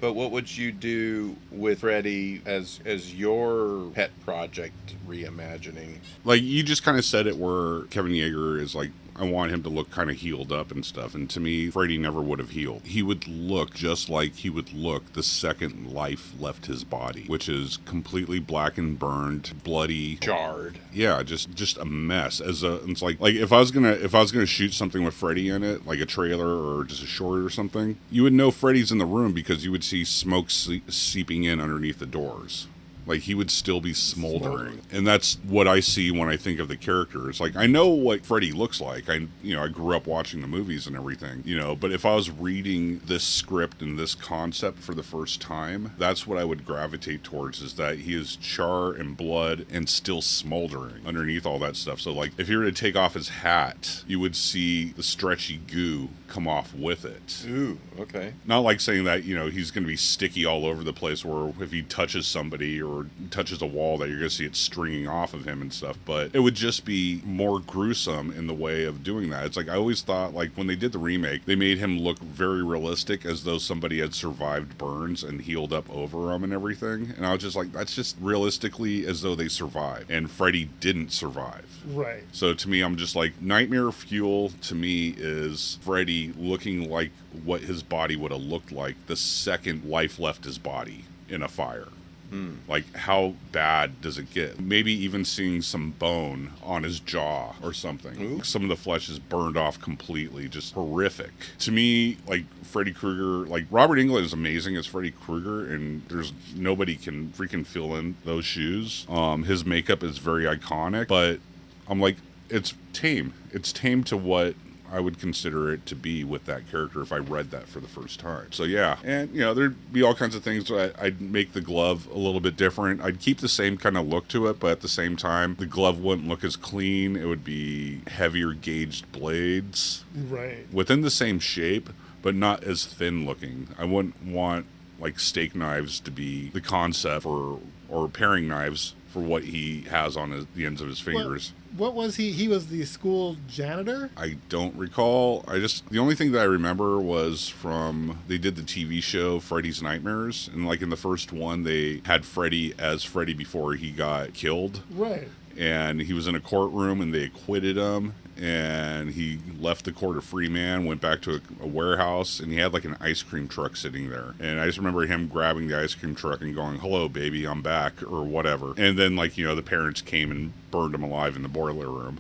But what would you do with Freddy as your pet project reimagining? Like, you just kind of said it where Kevin Yeager is like, I want him to look kind of healed up and stuff. And to me, Freddy never would have healed. He would look just like he would look the second life left his body, which is completely black and burned, bloody, Jarred. yeah, just a mess. It's like if I was gonna shoot something with Freddy in it, like a trailer or just a short or something, you would know Freddy's in the room because you would see smoke seeping in underneath the doors. Like, he would still be smoldering. And that's what I see when I think of the character. It's like, I know what Freddy looks like. I grew up watching the movies and everything, but if I was reading this script and this concept for the first time, that's what I would gravitate towards, is that he is char and blood and still smoldering underneath all that stuff. So, like, if you were to take off his hat, you would see the stretchy goo come off with it. Ooh, okay. Not like saying that, he's going to be sticky all over the place, where if he touches somebody or touches a wall that you're going to see it stringing off of him and stuff, but it would just be more gruesome in the way of doing that. It's like, I always thought, like, when they did the remake, they made him look very realistic, as though somebody had survived burns and healed up over him and everything. And I was just like, that's just realistically as though they survived, and Freddy didn't survive. Right. So to me, I'm just like, nightmare fuel to me is Freddy looking like what his body would have looked like the second life left his body in a fire. Like, how bad does it get? Maybe even seeing some bone on his jaw or something. Ooh. Some of the flesh is burned off completely. Just horrific. To me, like, Freddy Krueger, like, Robert Englund is amazing as Freddy Krueger, and there's nobody can freaking fill in those shoes. His makeup is very iconic, but I'm like, it's tame. It's tame to what I would consider it to be with that character if I read that for the first time. So yeah, and there'd be all kinds of things. I'd make the glove a little bit different. I'd keep the same kind of look to it, but at the same time, the glove wouldn't look as clean. It would be heavier gauged blades. Right. Within the same shape, but not as thin looking. I wouldn't want, like, steak knives to be the concept, or paring knives for what he has on the ends of his fingers. What was he? He was the school janitor? I don't recall. The only thing that I remember was they did the TV show Freddy's Nightmares, and like in the first one, they had Freddy as Freddy before he got killed. Right. And he was in a courtroom, and they acquitted him, and he left the court a free man, went back to a warehouse, and he had like an ice cream truck sitting there. And I just remember him grabbing the ice cream truck and going, "Hello, baby, I'm back," or whatever. And then, like, the parents came and burned him alive in the boiler room.